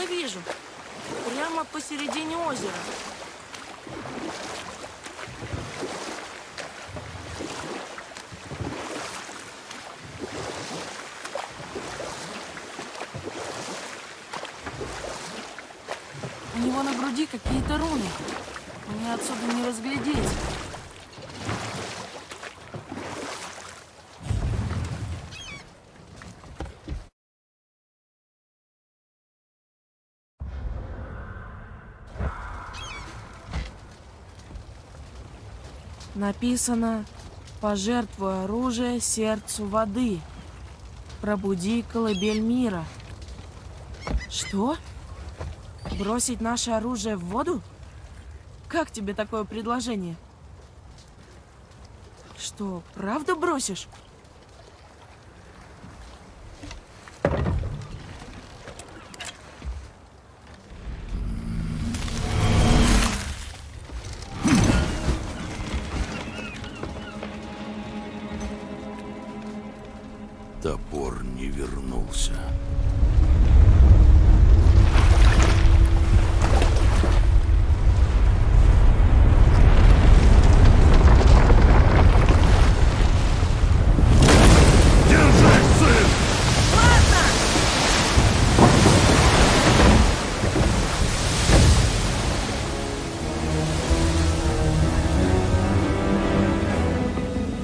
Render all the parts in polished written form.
вижу. Прямо посередине озера. У него на груди какие-то руны. Мне отсюда не разглядеть. Написано: «Пожертвуй оружие сердцу воды. Пробуди колыбель мира». Что? Бросить наше оружие в воду? Как тебе такое предложение? Что, правда бросишь? Топор не вернулся. Держись, сын! Ладно!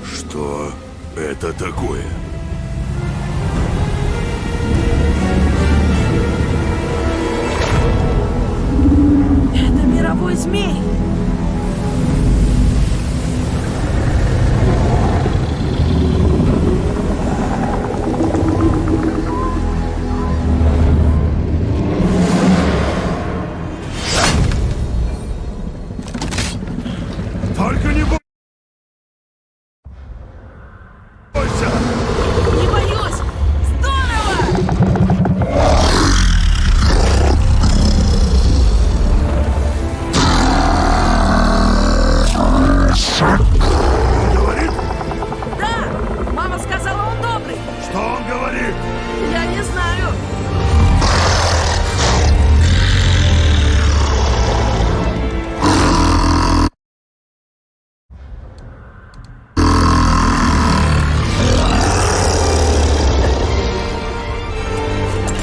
Что это такое? Это мировой змей! Только не бойся! Не боюсь! Здорово! Говорит? Да! Мама сказала, он добрый! Что он говорит? Я не знаю!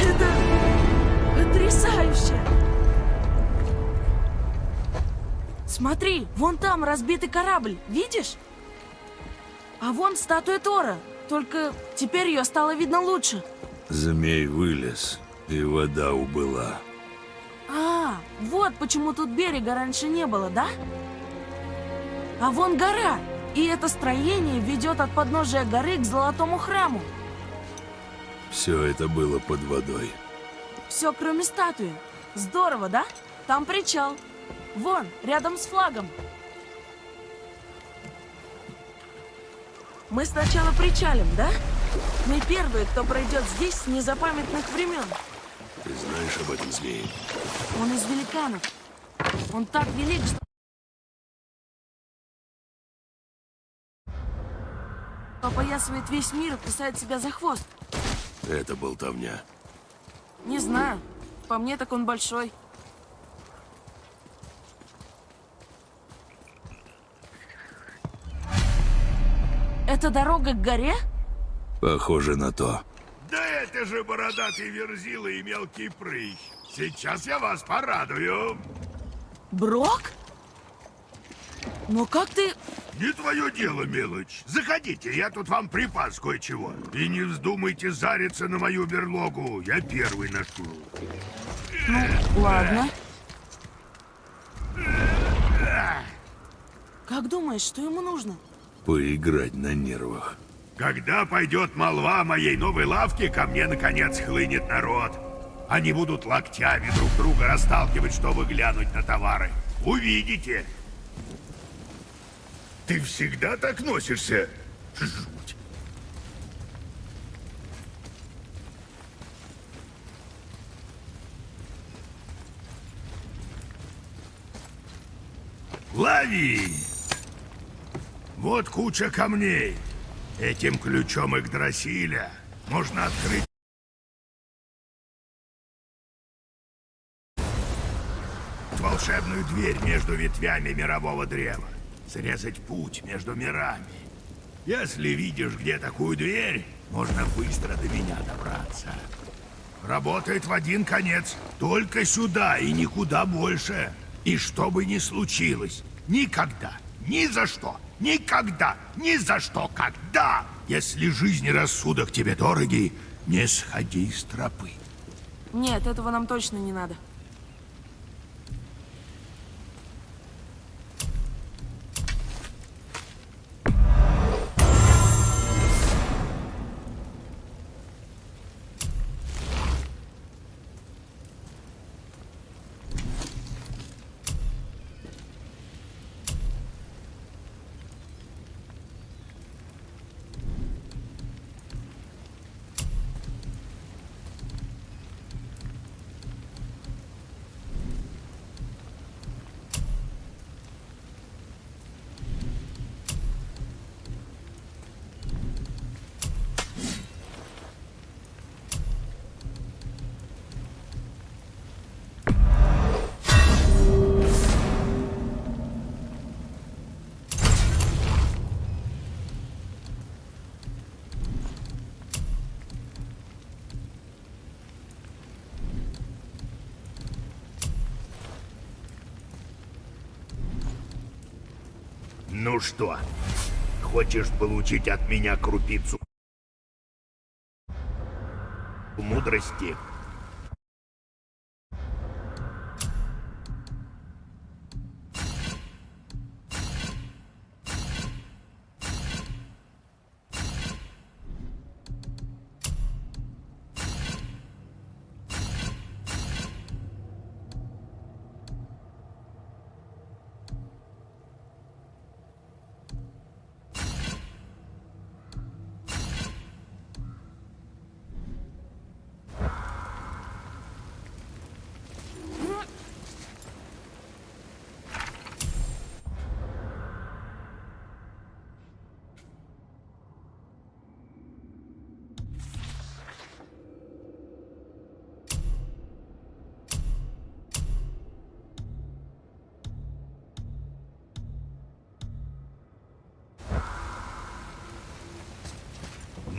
Это потрясающе! Смотри, вон там разбитый корабль, видишь? А вон статуя Тора, только теперь ее стало видно лучше. Змей вылез, и вода убыла. А, вот почему тут берега раньше не было, да? А вон гора, и это строение ведет от подножия горы к Золотому храму. Все это было под водой. Все, кроме статуи. Здорово, да? Там причал. Вон, рядом с флагом. Мы сначала причалим, да? Мы первые, кто пройдет здесь с незапамятных времен. Ты знаешь об этом змее? Он из великанов. Он так велик, что... опоясывает весь мир и кусает себя за хвост. Это болтовня. Не знаю. По мне, так он большой. Это дорога к горе? Похоже на то. Да это же бородатый верзила и мелкий прыщ. Сейчас я вас порадую. Брок? Но как ты... Не твое дело, мелочь. Заходите, я тут вам припас кое-чего. И не вздумайте зариться на мою берлогу. Я первый ношу. Ну, ладно. Как думаешь, что ему нужно? Поиграть на нервах. Когда пойдет молва о моей новой лавке, ко мне, наконец, хлынет народ. Они будут локтями друг друга расталкивать, чтобы глянуть на товары. Увидите. Ты всегда так носишься? Жуть. Лови! Вот куча камней. Этим ключом Игдрасиля можно открыть волшебную дверь между ветвями мирового древа. Срезать путь между мирами. Если видишь где такую дверь, можно быстро до меня добраться. Работает в один конец. Только сюда и никуда больше. И что бы ни случилось, никогда, ни за что, никогда, ни за что, когда, если жизнь и рассудок тебе дороги, не сходи с тропы. Нет, этого нам точно не надо. Ну что, хочешь получить от меня крупицу мудрости?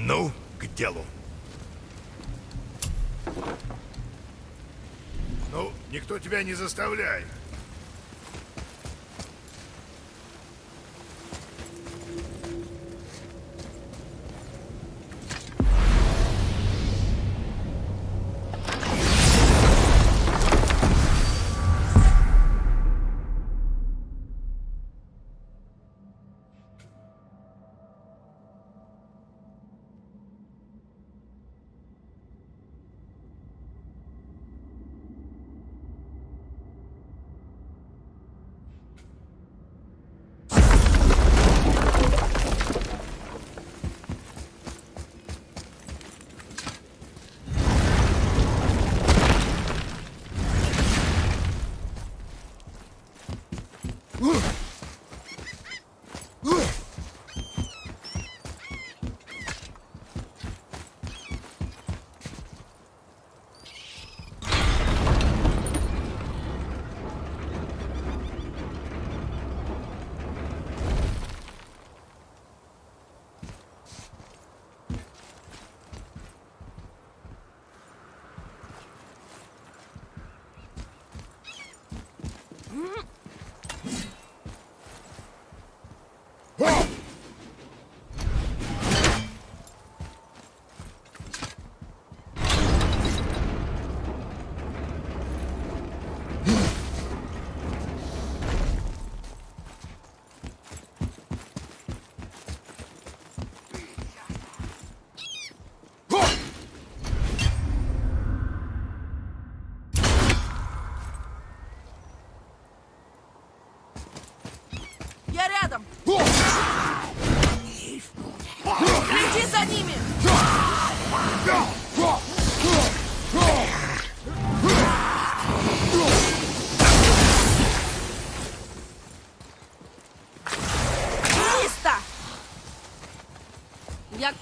Ну, к делу. Ну, никто тебя не заставляет. Я рядом! Следи за ними! Чисто! Я...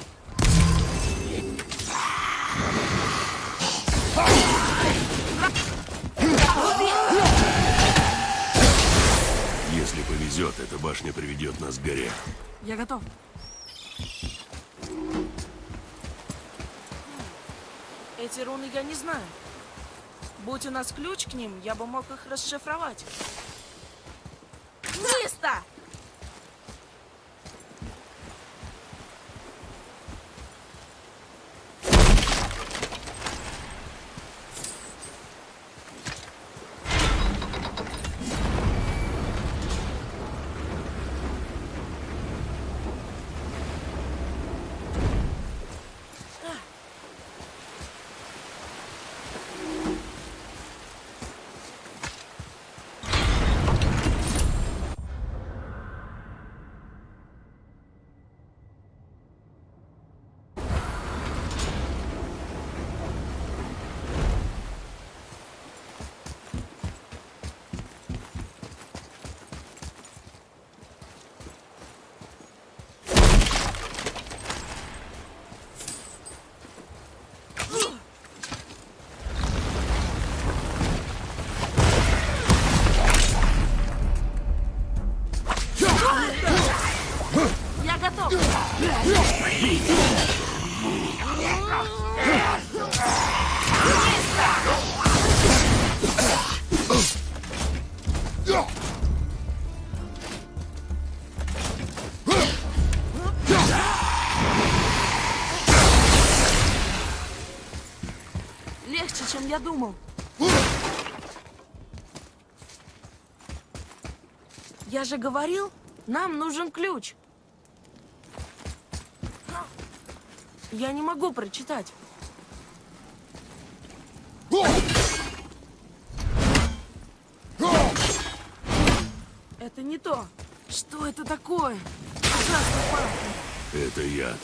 повезет, эта башня приведет нас к горе. Я готов. Эти руны я не знаю. Будь у нас ключ к ним, я бы мог их расшифровать. Чисто! Я готов. Легче, чем я думал. Я же говорил, нам нужен ключ. Я не могу прочитать. Это не то. Что это такое? Ужасно пахнет. Это яд.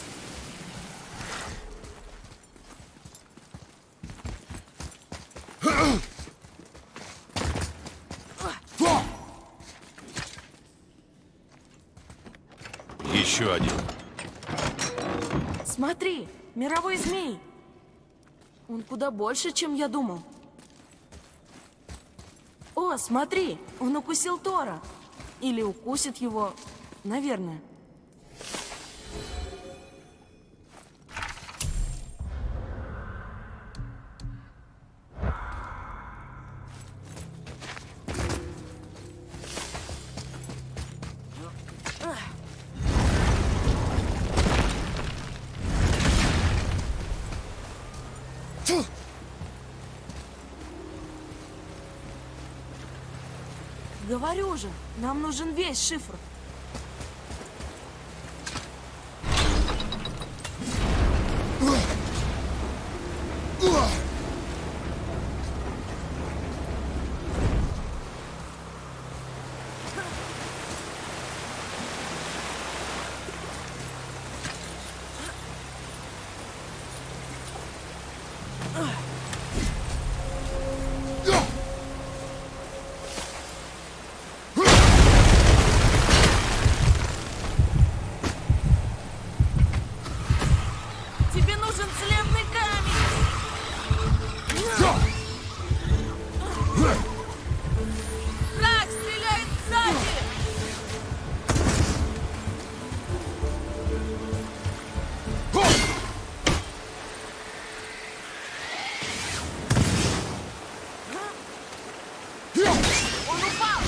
Еще один. Смотри, мировой змей. Он куда больше, чем я думал. О, смотри, он укусил Тора. Или укусит его, наверное. Говорю же, нам нужен весь шифр. Тебе нужен целебный камень! Враг стреляет сзади! Он упал!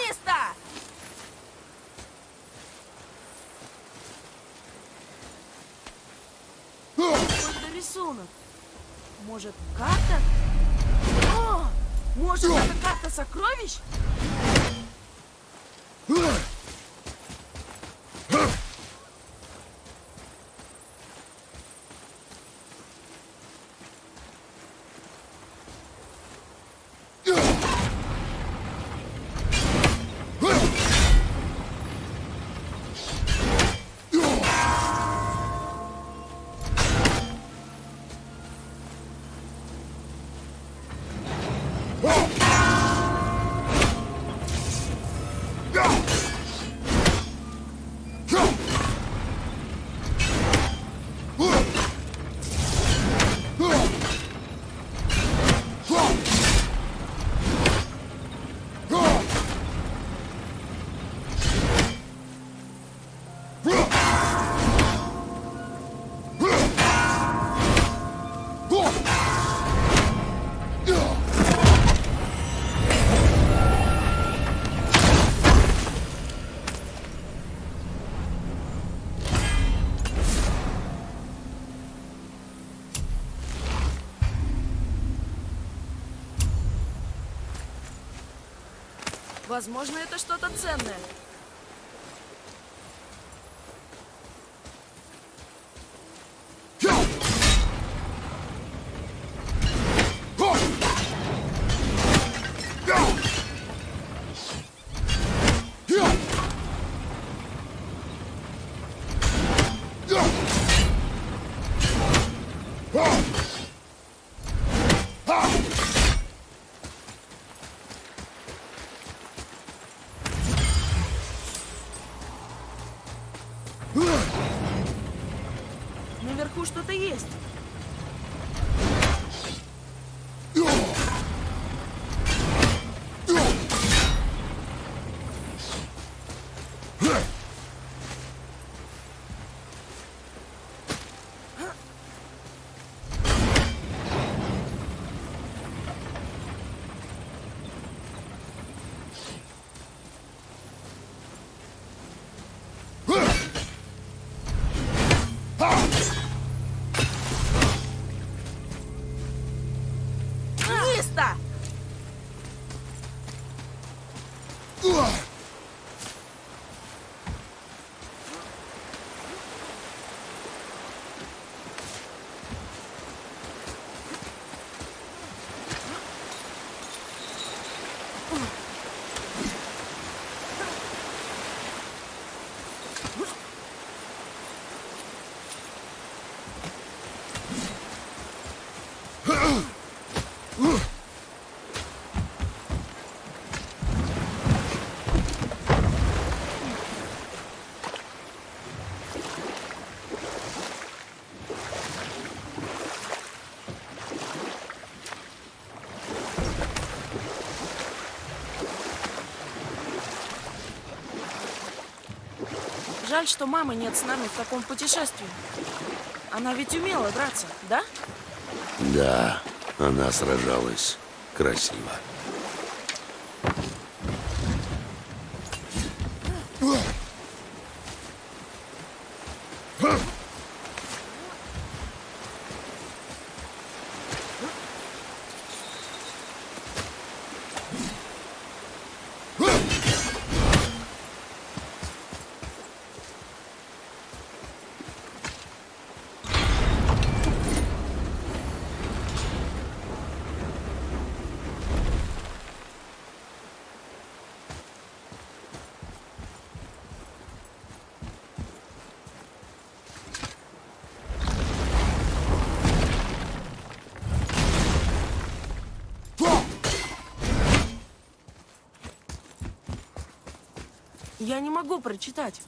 Чисто! Какой-то рисунок. Может, карта? О! Может, это карта сокровищ? Возможно, это что-то ценное. Наверху что-то есть. Чисто! Жаль, что мамы нет с нами в таком путешествии. Она ведь умела драться, да? Да, она сражалась красиво. Я не могу прочитать.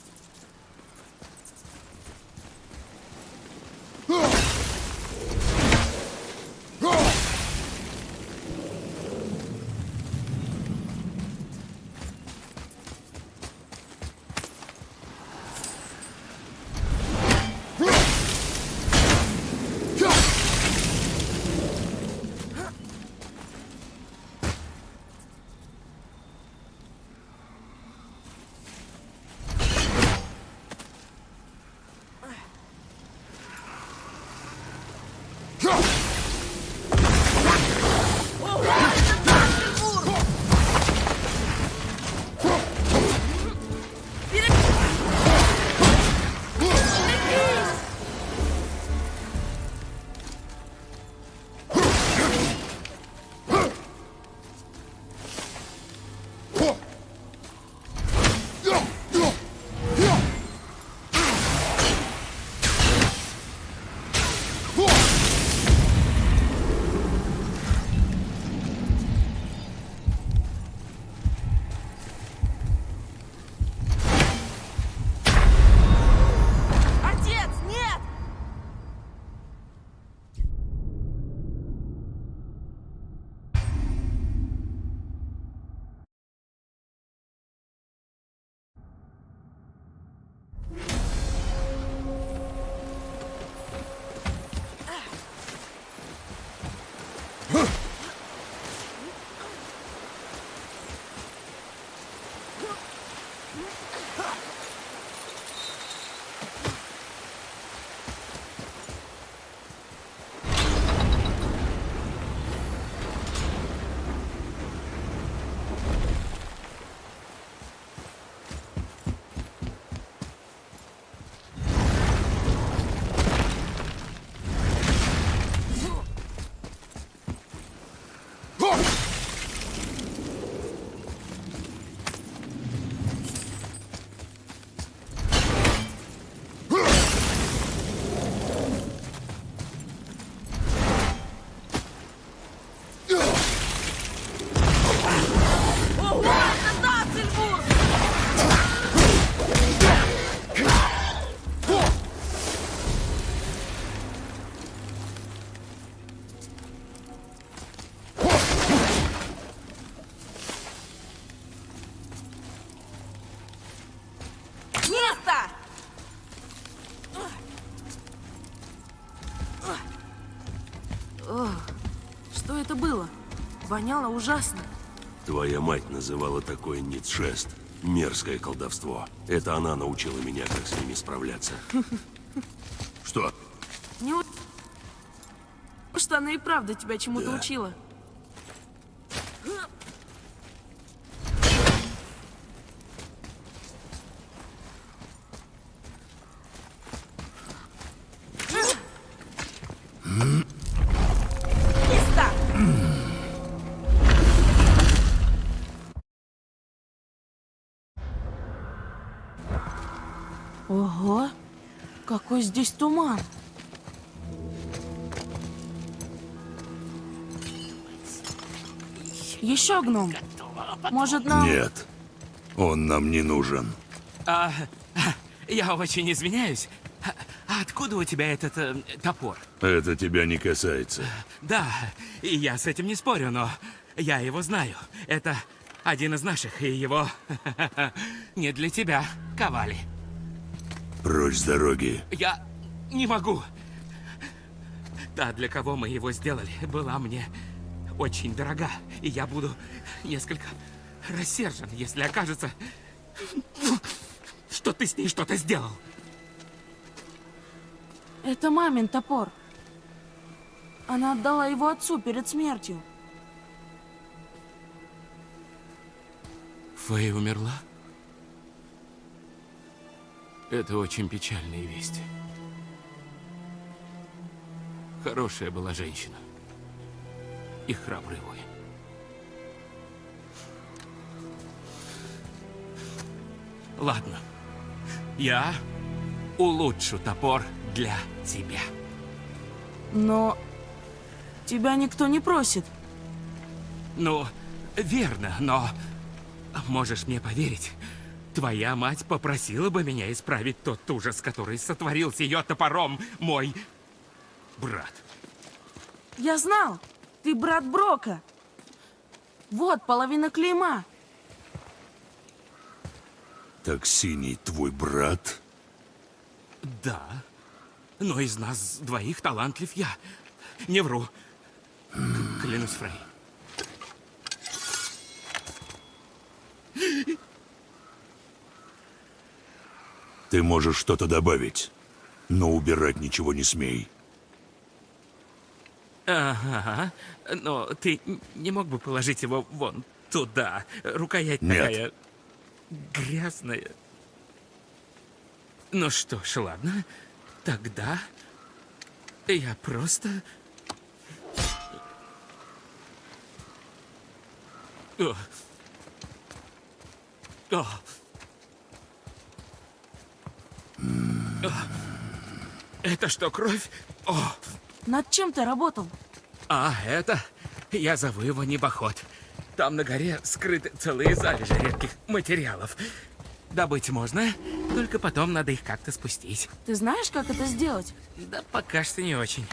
Отец, нет! Ох, что это было? Воняло ужасно. Твоя мать называла такое ницшест. Мерзкое колдовство. Это она научила меня, как с ними справляться. Что? Не что она и правда тебя чему-то Да. учила. Места! Ого, какой здесь туман. Еще гном. Может, нам... Нет. Он нам не нужен. Я очень извиняюсь. А откуда у тебя этот топор? Это тебя не касается. Да, и я с этим не спорю, но я его знаю. Это один из наших, и его не для тебя ковали. Прочь с дороги. Я не могу. Та, для кого мы его сделали, была мне очень дорога. И я буду несколько рассержен, если окажется, что ты с ней что-то сделал. Это мамин топор. Она отдала его отцу перед смертью. Фэй умерла? Это очень печальные вести. Хорошая была женщина. И храбрый воин. Ладно. Я улучшу топор для тебя. Но тебя никто не просит. Ну, верно, но можешь мне поверить, твоя мать попросила бы меня исправить тот ужас, который сотворил с ее топором мой брат. Я знал, ты брат Брока. Вот половина клейма. Так Синий твой брат? Да, но из нас двоих талантлив я. Не вру. Клянусь, Фрей. Ты можешь что-то добавить, но убирать ничего не смей. Ага, но ты не мог бы положить его вон туда? Рукоять Нет. такая грязная. Ну что ж, ладно. Тогда я просто... О. О. О. Это что, кровь? О! Над чем ты работал? А это... Я зову его небоход. Там на горе скрыты целые залежи редких материалов. Добыть можно, только потом надо их как-то спустить. Ты знаешь, как это сделать? Да пока что не очень.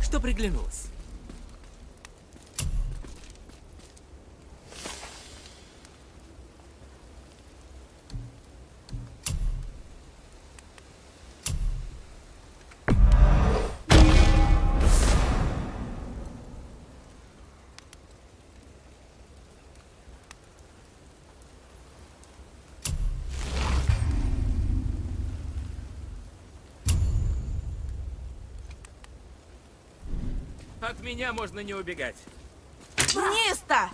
Что приглянулось? От меня можно не убегать. Вниз-то!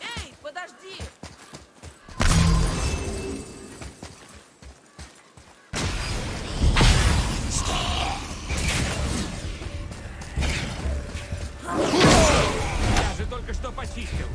Эй, подожди! Я же только что почистил.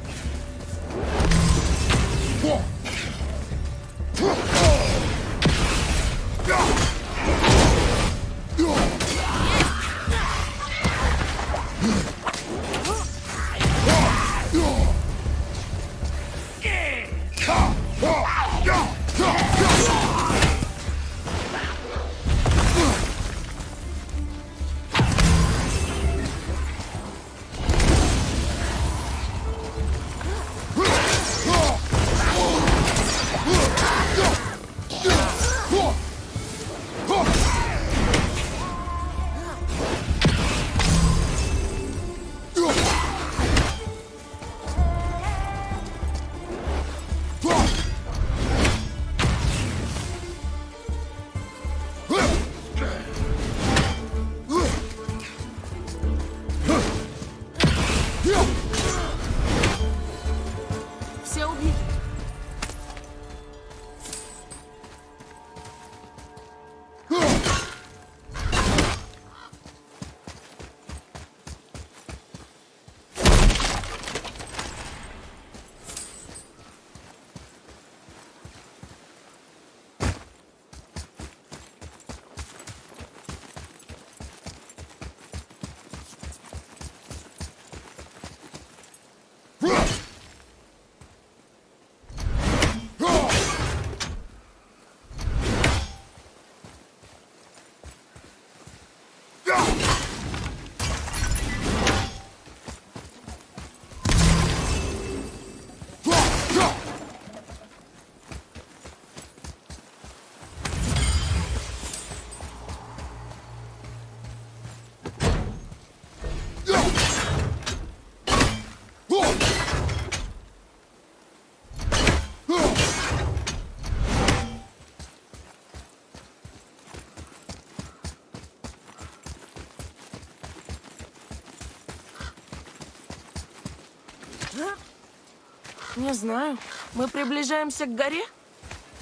Не знаю. Мы приближаемся к горе?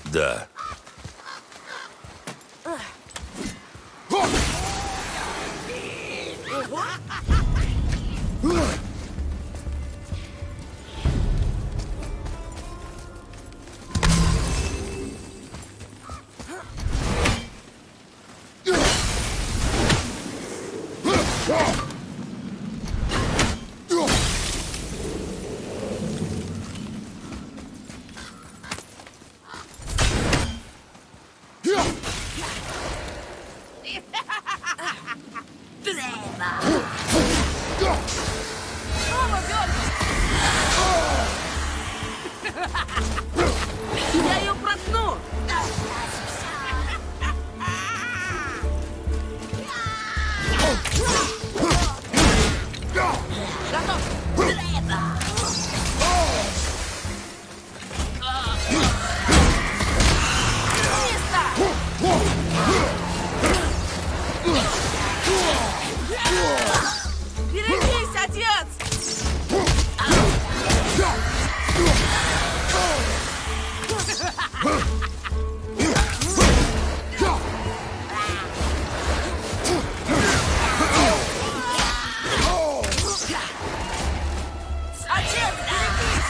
Да. Я ее проткну! Готов! Берегись, отец! Отец, берегись!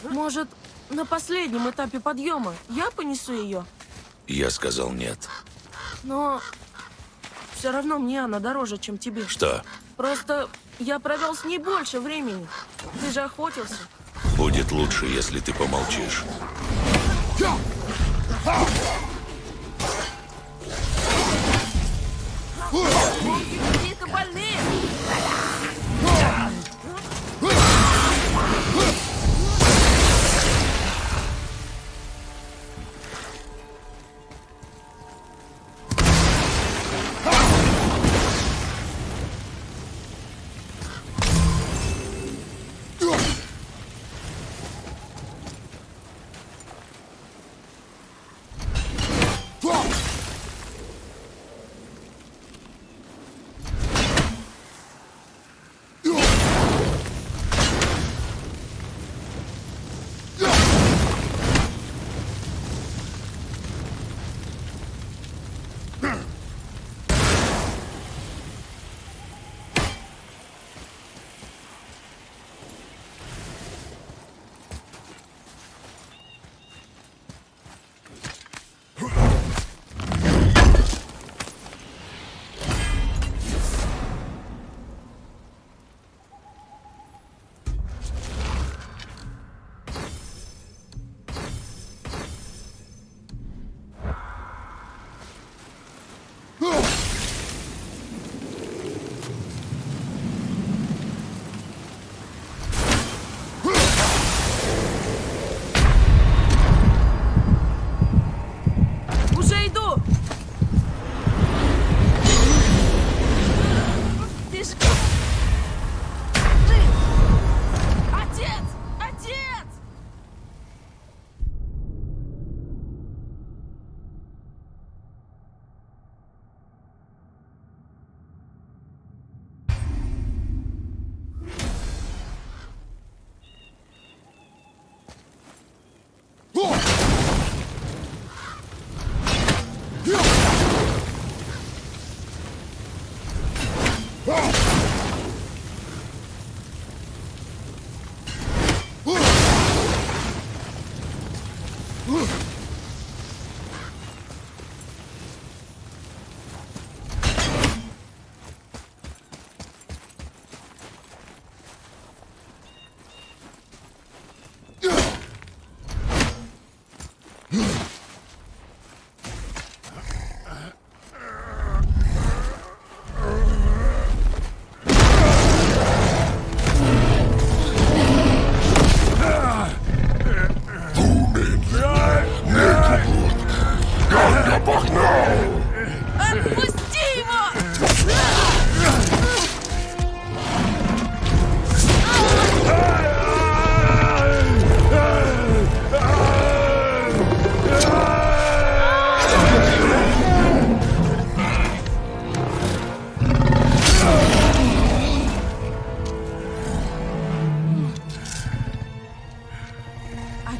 Может, на последнем этапе подъема я понесу ее? Я сказал нет. Но все равно мне она дороже, чем тебе. Что? Просто я провел с ней больше времени. Ты же охотился. Будет лучше, если ты помолчишь. Волки какие-то больные. Уже иду! Ты ж... Ты! Отец! Отец!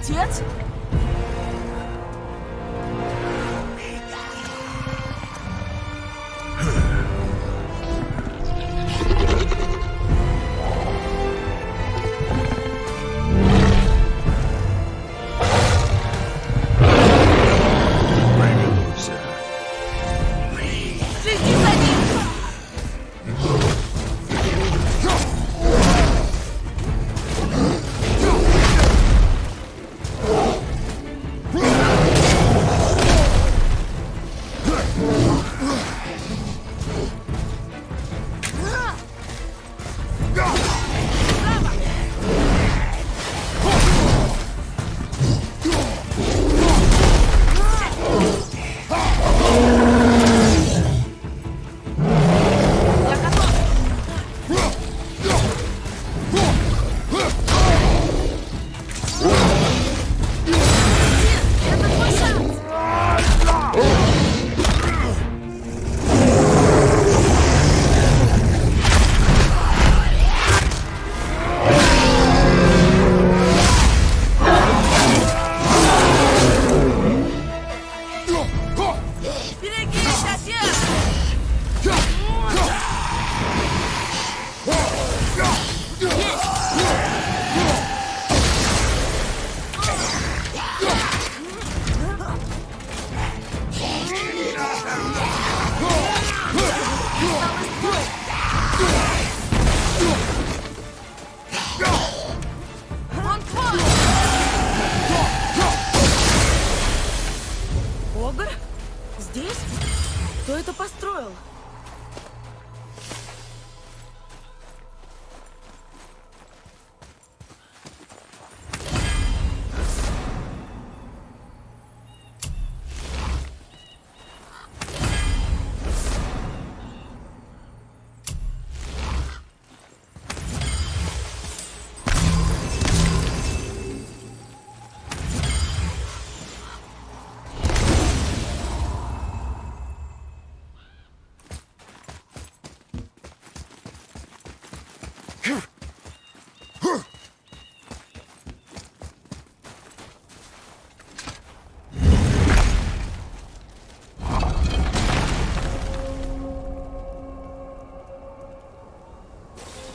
отец? Приготовься. Следи за ним! Я готов! Это твой шанс! Берегись, отец! Он твой! Огр? Здесь? Кто это построил?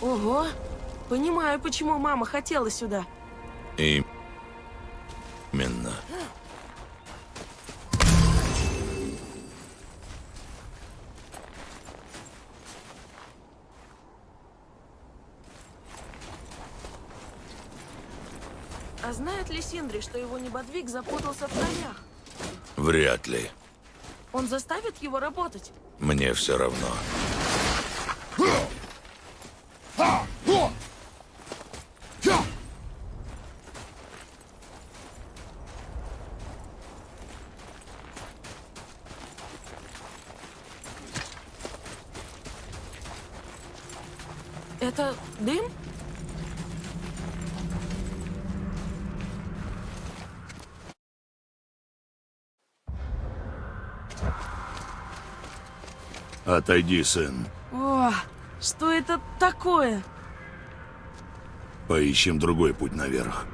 Ого! Понимаю, почему мама хотела сюда. Именно. А знает ли Синдри, что его небодвиг запутался в камнях? Вряд ли. Он заставит его работать? Мне все равно. Это дым? Отойди, сын. О, что это такое? Поищем другой путь наверх.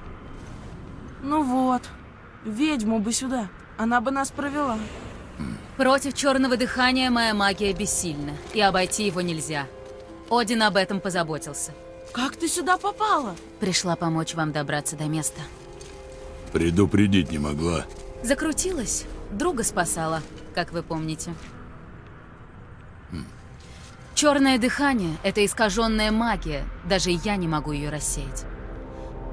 Ну вот, ведьму бы сюда. Она бы нас провела. Против черного дыхания моя магия бессильна, и обойти его нельзя. Один об этом позаботился. Как ты сюда попала? Пришла помочь вам добраться до места. Предупредить не могла. Закрутилась, друга спасала, как вы помните. Черное дыхание — это искаженная магия, даже я не могу ее рассеять.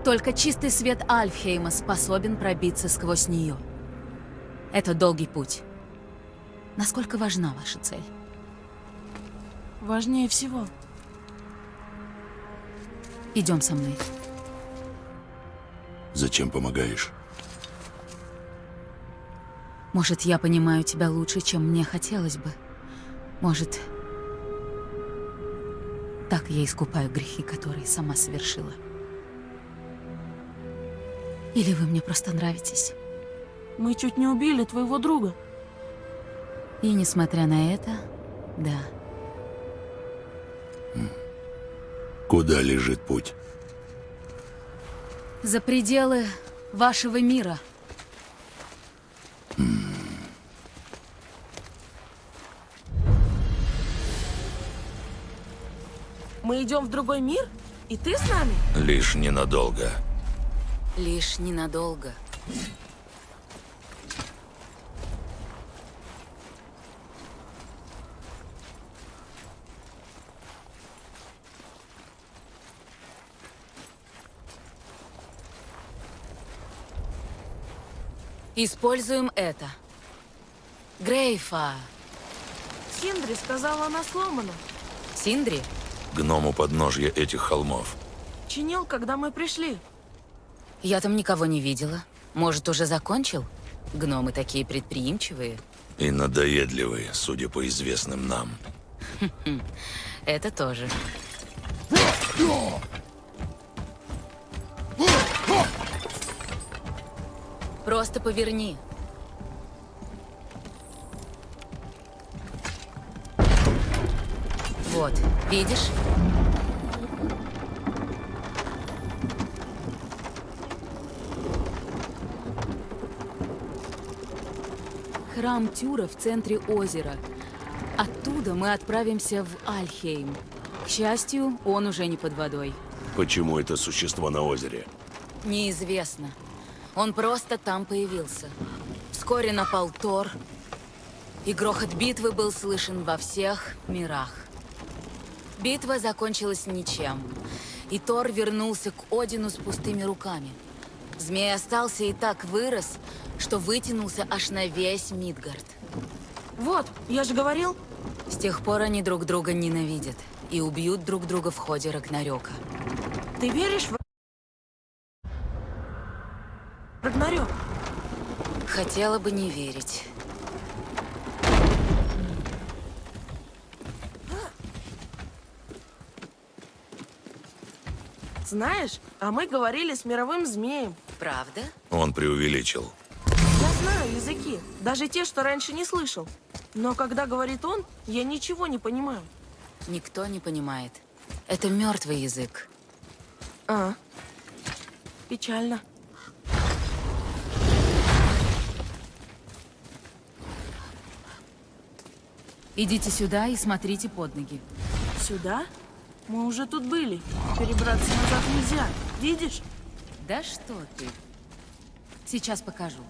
Только чистый свет Альфхейма способен пробиться сквозь нее. Это долгий путь. Насколько важна ваша цель? Важнее всего. Идем со мной. Зачем помогаешь? Может, я понимаю тебя лучше, чем мне хотелось бы. Может, так я искупаю грехи, которые сама совершила. Или вы мне просто нравитесь? Мы чуть не убили твоего друга. И несмотря на это, да. Куда лежит путь? За пределы Вашего мира. Мы идем в другой мир? И ты с нами? Лишь ненадолго. Лишь ненадолго. Используем это. Грейфа. Синдри сказала, она сломана. Синдри? Гному подножья этих холмов. Чинил, когда мы пришли. Я там никого не видела. Может, уже закончил? Гномы такие предприимчивые. И надоедливые, судя по известным нам. Это тоже. Просто поверни. Вот, видишь? Храм Тюра в центре озера. Оттуда мы отправимся в Альхейм. К счастью, он уже не под водой. Почему это существо на озере? Неизвестно. Он просто там появился. Вскоре напал Тор, и грохот битвы был слышен во всех мирах. Битва закончилась ничем, и Тор вернулся к Одину с пустыми руками. Змей остался и так вырос, что вытянулся аж на весь Мидгард. Вот, я же говорил. С тех пор они друг друга ненавидят и убьют друг друга в ходе Рагнарёка. Ты веришь в Рагнарёк? Хотела бы не верить. Знаешь, а мы говорили с мировым змеем. Правда? Он преувеличил. Я знаю языки, даже те, что раньше не слышал. Но когда говорит он, я ничего не понимаю. Никто не понимает. Это мертвый язык. А, печально. Идите сюда и смотрите под ноги. Сюда? Мы уже тут были. Перебраться назад нельзя. Видишь? Да что ты? Сейчас покажу.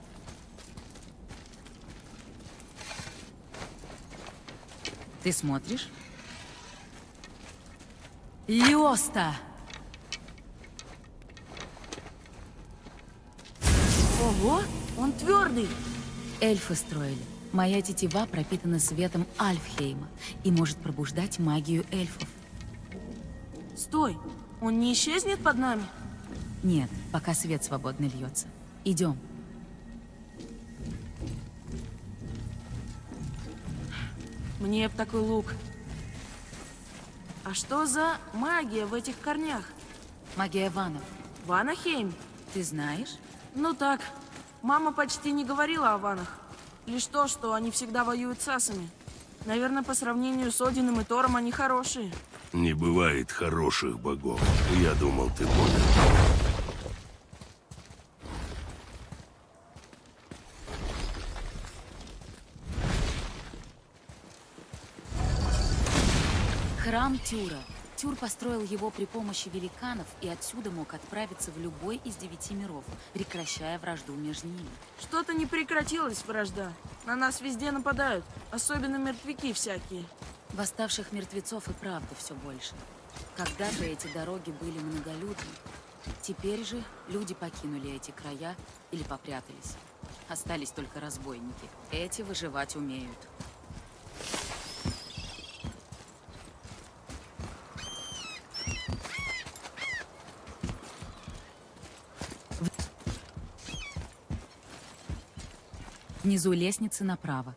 Ты смотришь? Лёста! Ого, он твердый. Эльфы строили. Моя тетива пропитана светом Альфхейма и может пробуждать магию эльфов. Стой, он не исчезнет под нами? Нет, пока свет свободно льется. Идем. Мне б такой лук. А что за магия в этих корнях? Магия ванов. Ванахейм? Ты знаешь? Ну так, мама почти не говорила о ванах. Лишь то, что они всегда воюют с асами. Наверное, по сравнению с Одином и Тором они хорошие. Не бывает хороших богов. Я думал, ты понял. Храм Тюра. Тюр построил его при помощи великанов и отсюда мог отправиться в любой из 9 миров, прекращая вражду между ними. Что-то не прекратилась вражда. На нас везде нападают, особенно мертвяки всякие. Восставших мертвецов и правда все больше. Когда-то эти дороги были многолюдны. Теперь же люди покинули эти края или попрятались. Остались только разбойники. Эти выживать умеют. Внизу лестницы направо.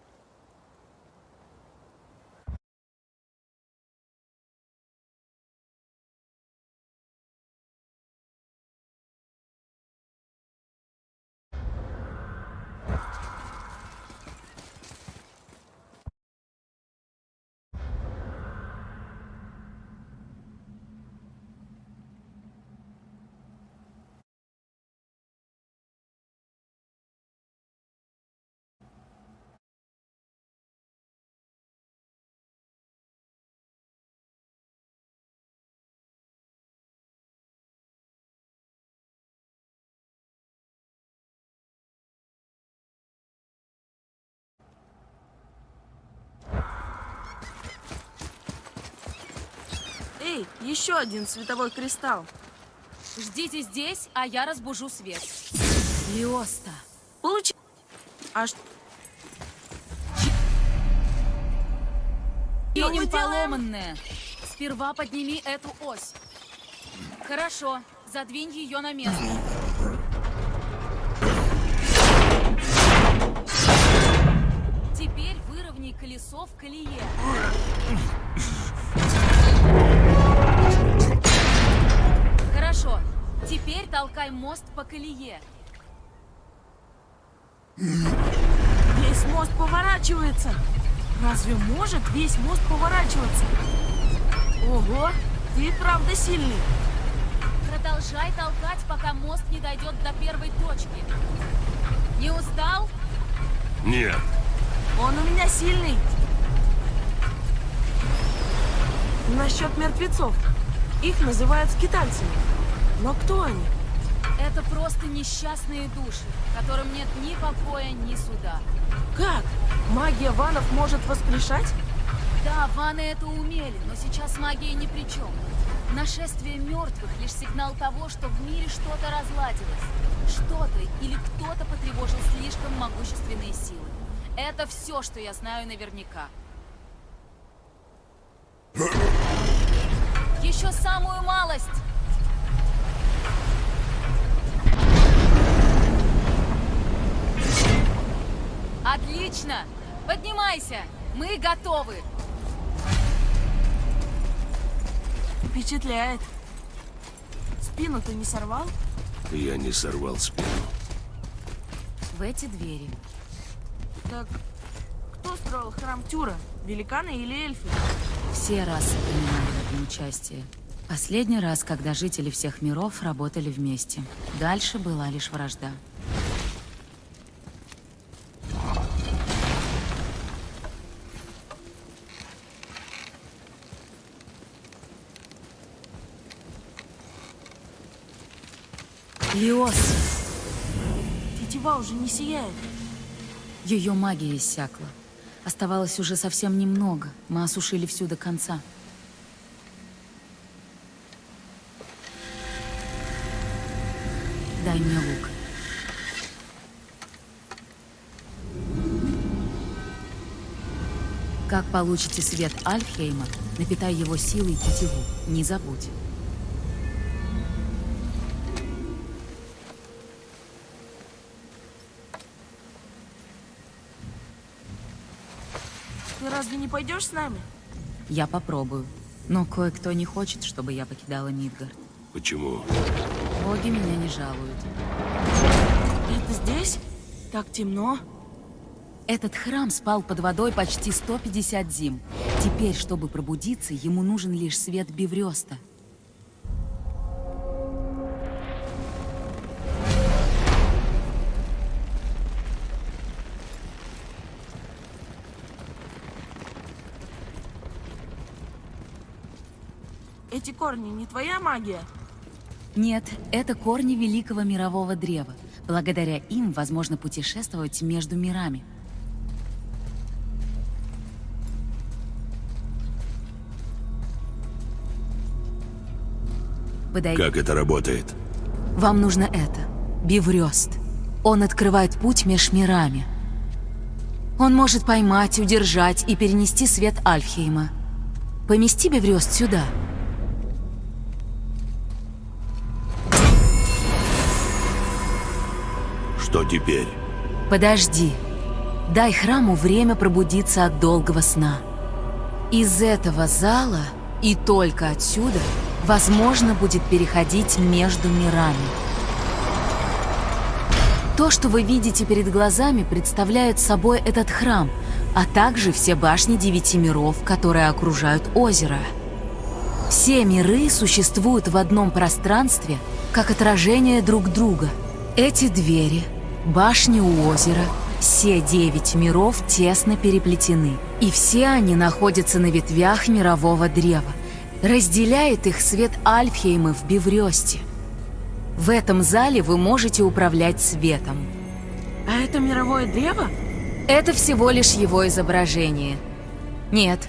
Эй, еще один световой кристалл. Ждите здесь, а я разбужу свет. Лиоста. Получи... А что мы Кинем делаем? поломанное. Сперва подними эту ось. Хорошо, задвинь ее на место. Теперь выровняй колесо в колее. Хорошо, теперь толкай мост по колее. Весь мост поворачивается. Разве может весь мост поворачиваться? Ого, ты правда сильный. Продолжай толкать, пока мост не дойдет до первой точки. Не устал? Нет, Он у меня сильный. Насчет мертвецов. Их называют скитальцами. Но кто они? Это просто несчастные души, которым нет ни покоя, ни суда. Как? Магия ванов может воскрешать? Да, ваны это умели, но сейчас магия ни при чем. Нашествие мертвых — лишь сигнал того, что в мире что-то разладилось. Что-то или кто-то потревожил слишком могущественные силы. Это все, что я знаю наверняка. Еще самую малость! Отлично! Поднимайся! Мы готовы! Впечатляет. Спину ты не сорвал? я не сорвал спину. В эти двери. Так кто строил храм Тюра? Великаны или эльфы? Все расы принимали в этом участие. Последний раз, когда жители всех миров работали вместе. Дальше была лишь вражда. Лиос! Тетива уже не сияет. Ее магия иссякла. Оставалось уже совсем немного. Мы осушили всю до конца. Дай мне лук. Как получите свет Альфхейма, напитай его силой тетиву. Не забудь. Ты разве не пойдешь с нами? Я попробую. Но кое-кто не хочет, чтобы я покидала Мидгард. Почему? Боги меня не жалуют. Это здесь? Так темно. Этот храм спал под водой почти 150 зим. Теперь, чтобы пробудиться, ему нужен лишь свет Биврёста. Эти корни не твоя магия? Нет, это корни великого мирового древа. Благодаря им возможно путешествовать между мирами. Подойди. Как это работает? Вам нужно это. Биврёст. Он открывает путь меж мирами. Он может поймать, удержать и перенести свет Альфхейма. Помести Биврёст сюда. Что теперь? Подожди. Дай храму время пробудиться от долгого сна. Из этого зала и только отсюда возможно будет переходить между мирами. То, что вы видите перед глазами, представляет собой этот храм, а также все башни 9 миров, которые окружают озеро. Все миры существуют в одном пространстве, как отражение друг друга. Эти двери, башни у озера, все 9 миров тесно переплетены. И все они находятся на ветвях мирового древа. Разделяет их свет Альфхейма в Биврёсте. В этом зале вы можете управлять светом. А это мировое древо? Это всего лишь его изображение. Нет,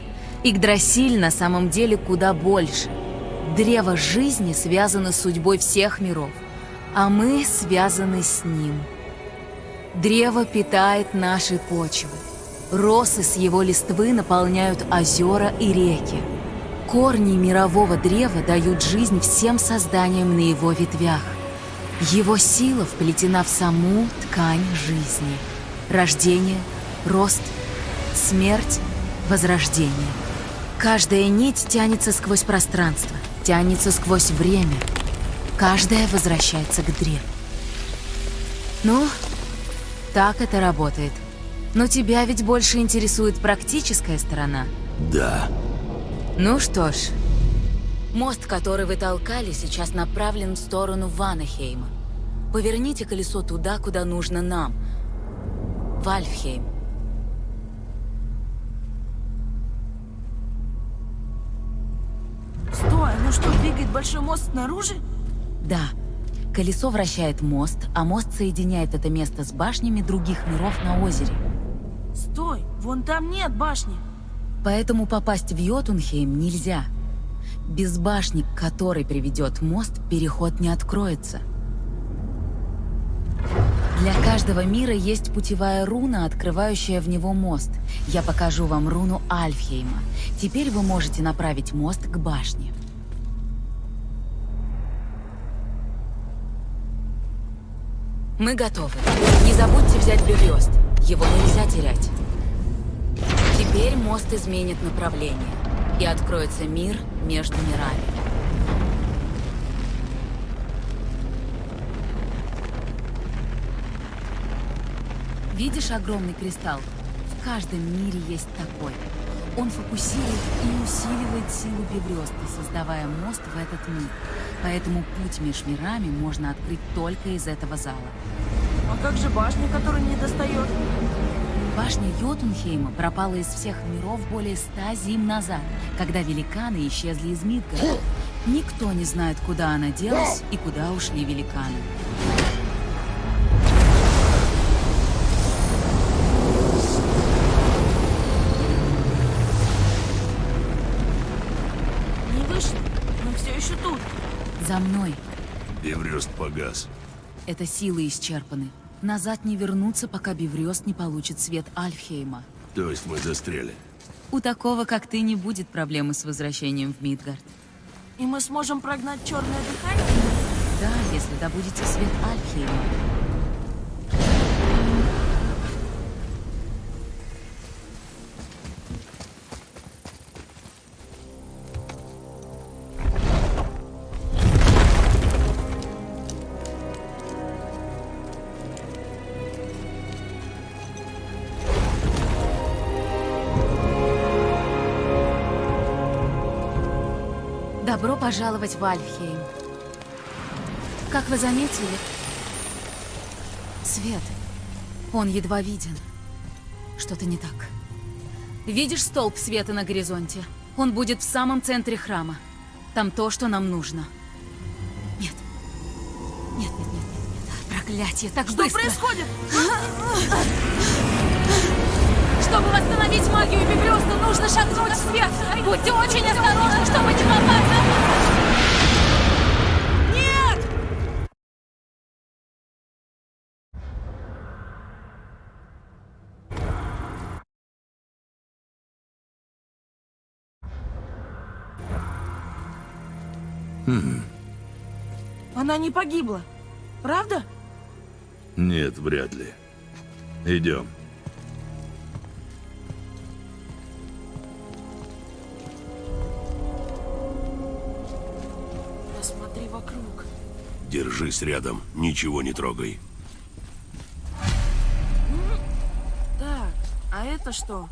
Игдрасиль на самом деле куда больше. Древо жизни связано с судьбой всех миров, а мы связаны с ним. Древо питает наши почвы. Росы с его листвы наполняют озера и реки. Корни мирового древа дают жизнь всем созданиям на его ветвях. Его сила вплетена в саму ткань жизни. Рождение, рост, смерть, возрождение. Каждая нить тянется сквозь пространство, тянется сквозь время. Каждая возвращается к древу. Ну, так это работает. Но тебя ведь больше интересует практическая сторона. Да. Ну что ж, мост, который вы толкали, сейчас направлен в сторону Ванахейма. Поверните колесо туда, куда нужно нам. В Альфхейм. Стой, ну что, двигает большой мост снаружи? Да. Колесо вращает мост, а мост соединяет это место с башнями других миров на озере. Стой, вон там нет башни. Поэтому попасть в Йотунхейм нельзя. Без башни, к которой приведет мост, переход не откроется. Для каждого мира есть путевая руна, открывающая в него мост. Я покажу вам руну Альфхейма. Теперь вы можете направить мост к башне. Мы готовы. Не забудьте взять Беврёст. Его нельзя терять. Теперь мост изменит направление, и откроется мир между мирами. Видишь огромный кристалл? В каждом мире есть такой. Он фокусирует и усиливает силу Беврёста, создавая мост в этот мир. Поэтому путь между мирами можно открыть только из этого зала. А как же башня, которая не достает? Башня Йотунхейма пропала из всех миров более 100 зим назад, когда великаны исчезли из Мидгарда. Никто не знает, куда она делась и куда ушли великаны. Не вышли, мы все еще тут. За мной. Беврёст погас. Это силы исчерпаны. Назад не вернуться, пока Беврёст не получит свет Альфхейма. То есть мы застряли. У такого, как ты, не будет проблемы с возвращением в Мидгард. И мы сможем прогнать черное дыхание? Да, если добудете свет Альфхейма. Добро пожаловать в Альфхейм. Как вы заметили, свет, он едва виден. Что-то не так. Видишь столб света на горизонте? Он будет в самом центре храма. Там то, что нам нужно. Нет. Нет. Проклятие, так Что быстро. происходит? Чтобы восстановить магию Беврёста, нужно шагнуть в свет. Будьте очень осторожны, чтобы не попасться. Нет! Она не погибла, правда? Нет, вряд ли. Идем. Посмотри вокруг. Держись рядом, ничего не трогай. Так, а это что?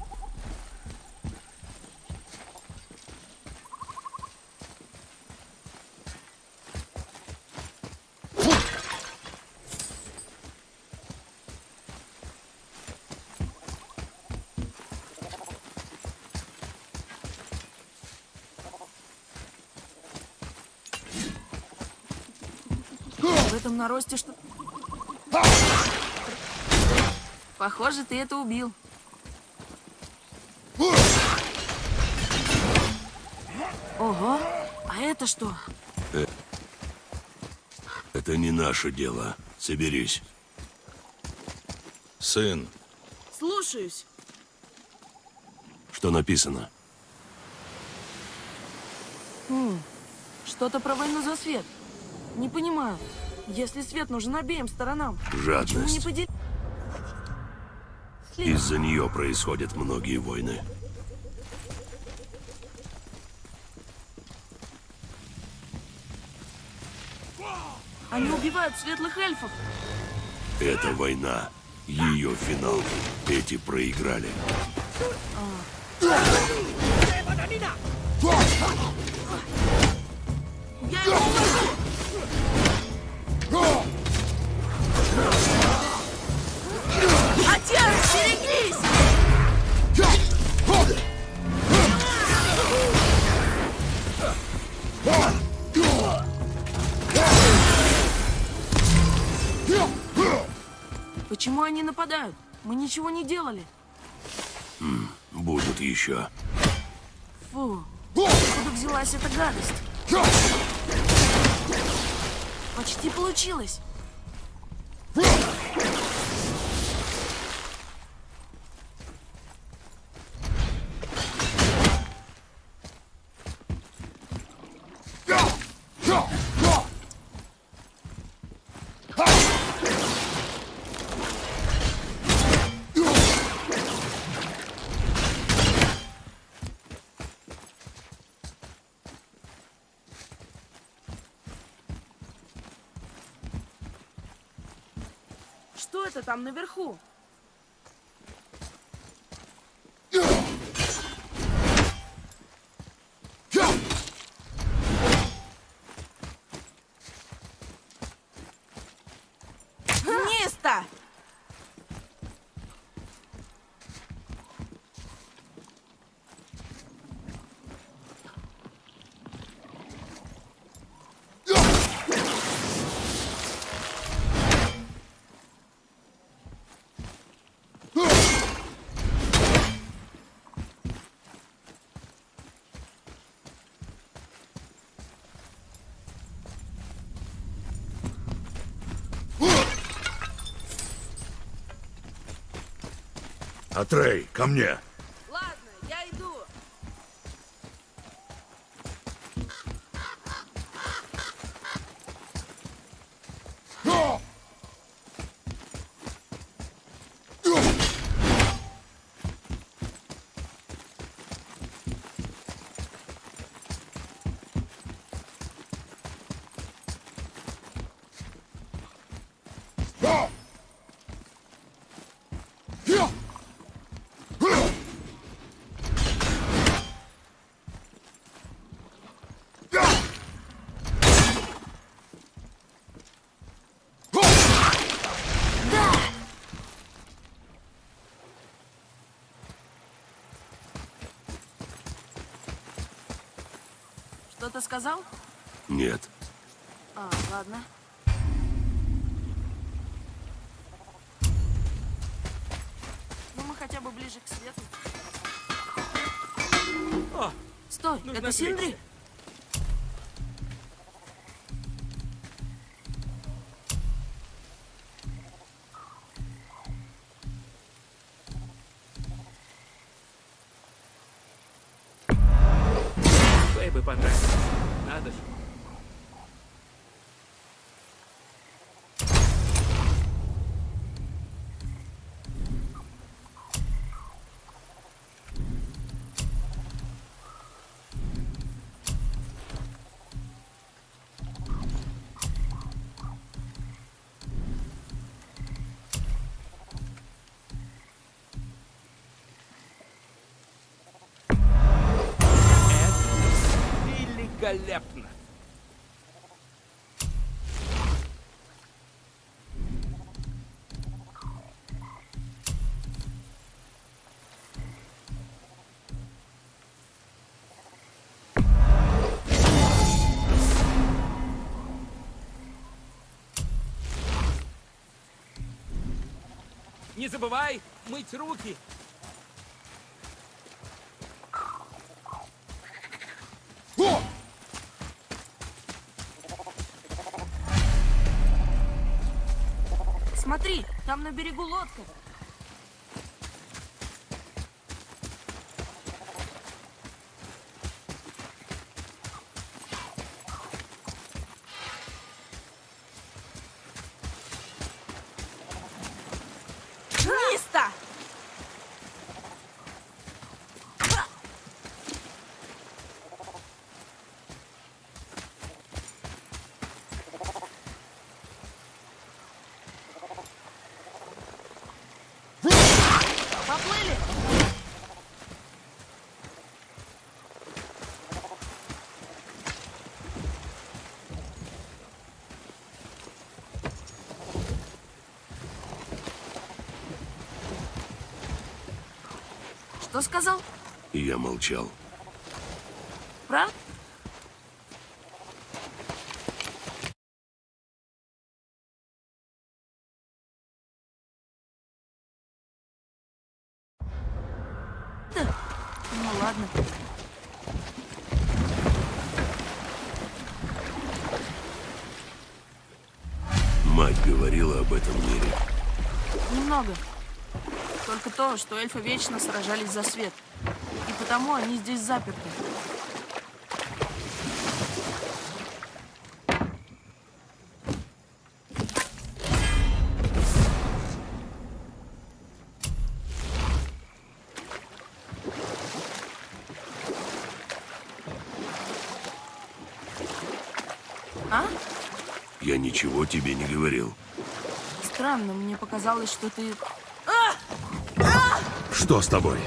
В этом наросте что... Похоже, ты это убил. Ого, А это что? Это не наше дело. Соберись. Сын, Слушаюсь. Что написано? Что-то про войну за свет. Не понимаю. Если свет нужен обеим сторонам, почему не Жадность. поделить? Из-за нее происходят многие войны. Они убивают светлых эльфов. Это война. Ее финал. Эти проиграли. Я его уложу! Отец, берегись! Почему они нападают? Мы ничего не делали. Будут еще. Фу, откуда взялась эта гадость? Почти получилось. Что это там наверху? Место! Атрей, ко мне. Ладно, я иду. Что-то сказал? Нет. А, ладно. Ну, мы хотя бы ближе к свету. О, Стой, нужно это отвлечься. Синдри? Ей бы понравилось. Надо же. Великолепно! Не забывай мыть руки. Смотри, там на берегу лодка. Миста! Поплыли! Что сказал? И я молчал. Правда? Ну ладно. Мать говорила об этом мире. Немного. Только то, что эльфы вечно сражались за свет. И потому они здесь заперты. А? Я ничего тебе не говорил. Странно, мне показалось, что ты... Что с тобой?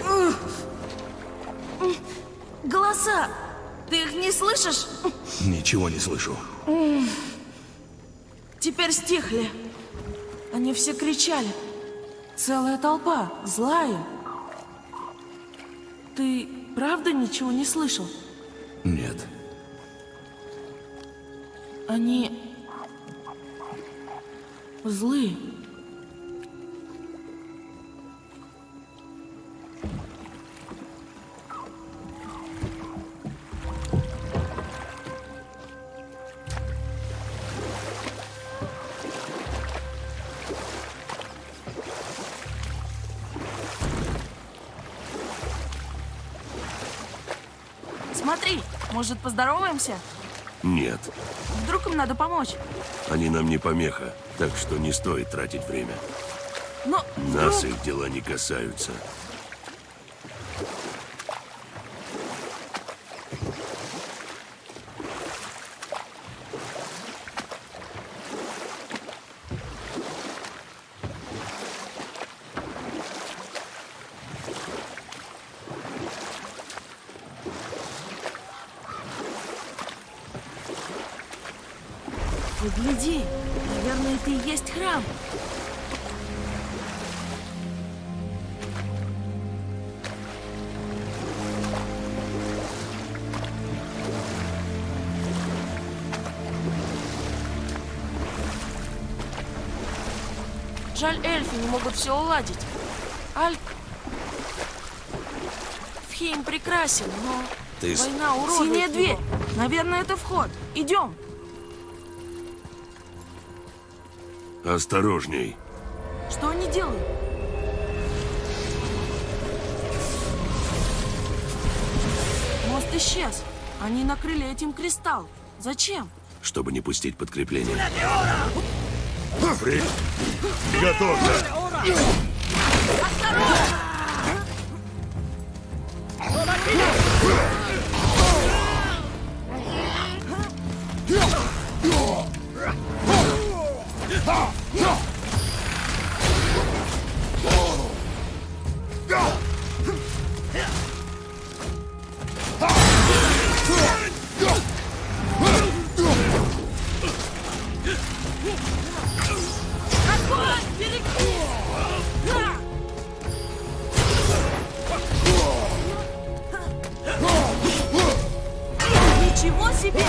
Голоса! Ты их не слышишь? Ничего не слышу. Теперь стихли. Они все кричали. Целая толпа, злая. Ты правда ничего не слышал? Нет. Они... злые. Смотри, может, поздороваемся? Нет. Вдруг им надо помочь? Они нам не помеха, так что не стоит тратить время. Но Нас вдруг... их дела не касаются. Погляди, наверное, это и есть храм. Жаль, эльфы не могут все уладить. Альфхейм прекрасен, но Ты с- война уродует Синяя его. дверь. Наверное, это вход. Идем. Осторожней. Что они делают? Мост исчез. Они накрыли этим кристалл. Зачем? Чтобы не пустить подкрепление. Готовься! Ничего себе!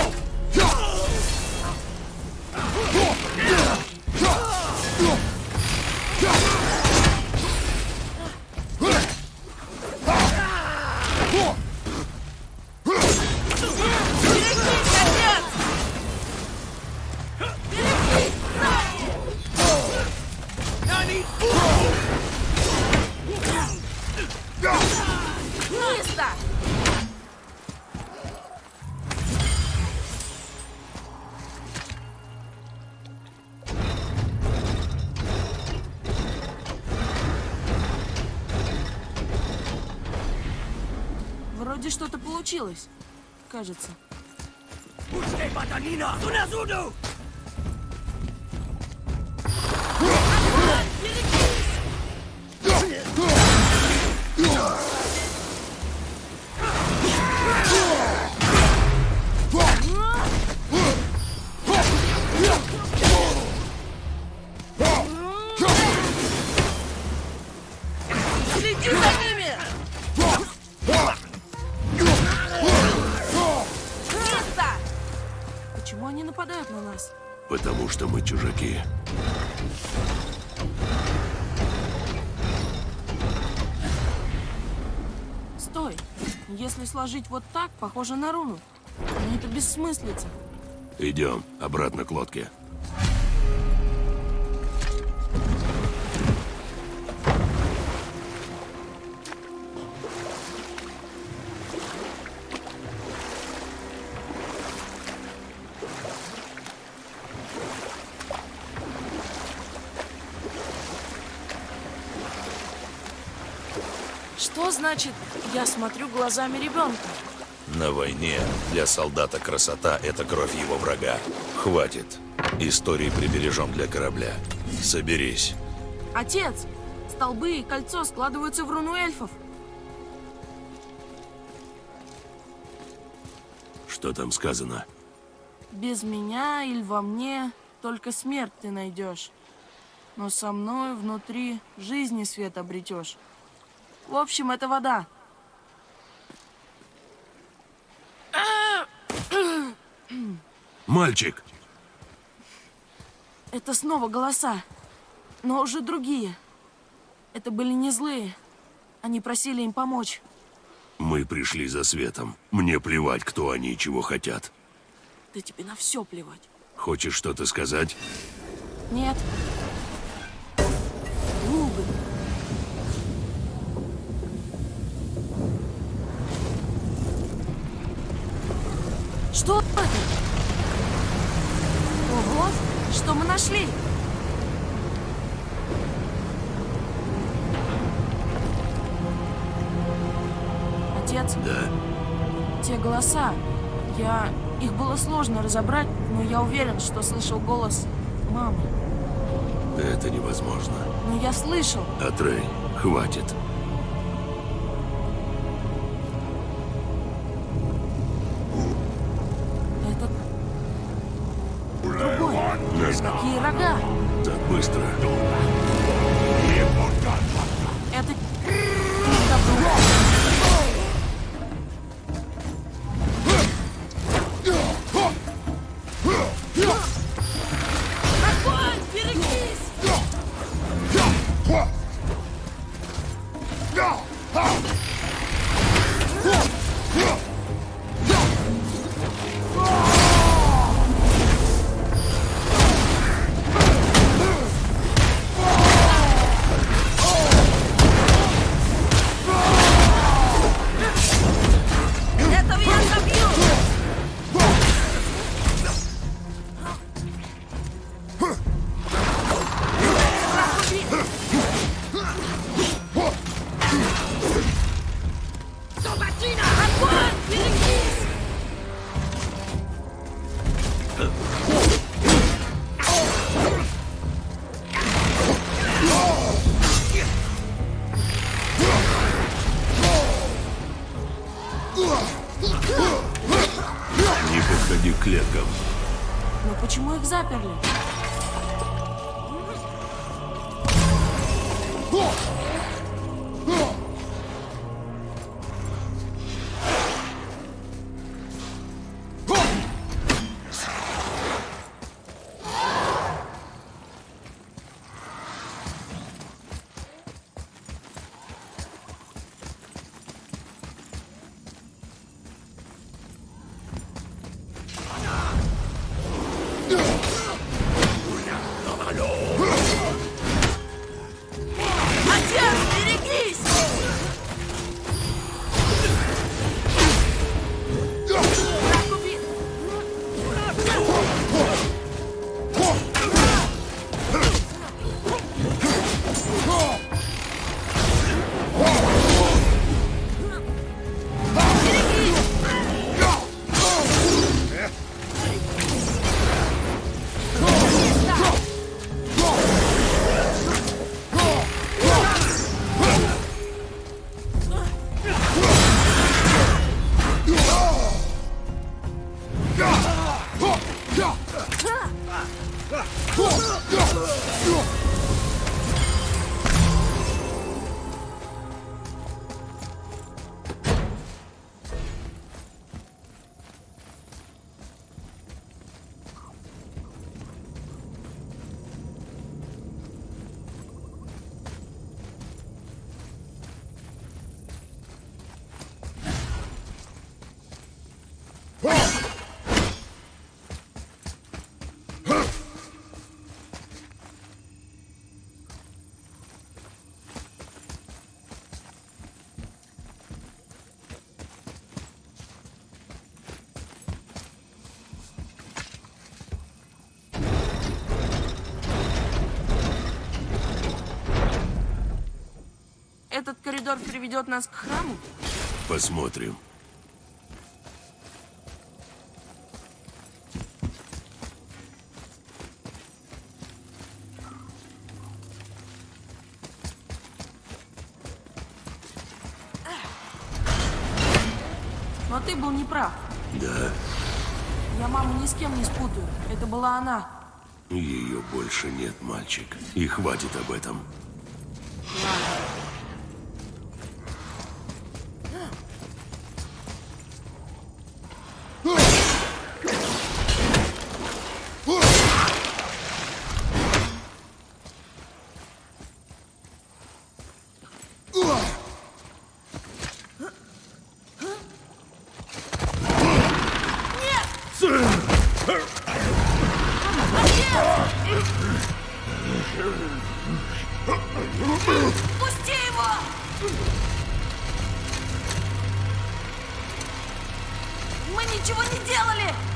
Место! Вроде что-то получилось. Кажется. Следи за ними! Место! Почему они нападают на нас? Потому что мы чужаки. Стой! Если сложить вот так, похоже на руну. Но это бессмыслица. Идем обратно к лодке. Что значит «я смотрю глазами ребенка»? На войне для солдата красота — это кровь его врага. Хватит. Истории прибережем для корабля. Соберись. Отец! Столбы и кольцо складываются в руну эльфов. Что там сказано? Без меня или во мне только смерть ты найдешь. Но со мной внутри жизни свет обретешь. В общем, это вода. Мальчик! Это снова голоса, но уже другие. Это были не злые. Они просили им помочь. Мы пришли за светом. Мне плевать, кто они и чего хотят. Да тебе на все плевать. Хочешь что-то сказать? Нет. Губы. Что это? Ого, что мы нашли? Отец, Да. те голоса. Их было сложно разобрать, но я уверен, что слышал голос мамы. Это невозможно. Но я слышал. Атрей, хватит. Это другой. Назад. Какие рога? Так быстро. Это добро. Огонь! Берегись! Этого я забью! Огонь! Берегись! Не подходи к клеткам. Но почему их заперли? этот коридор приведет нас к храму? Посмотрим. Но ты был неправ. Да, Я маму ни с кем не спутаю. Это была она. ее больше нет, мальчик. И хватит об этом. Пусти его! Мы ничего не делали!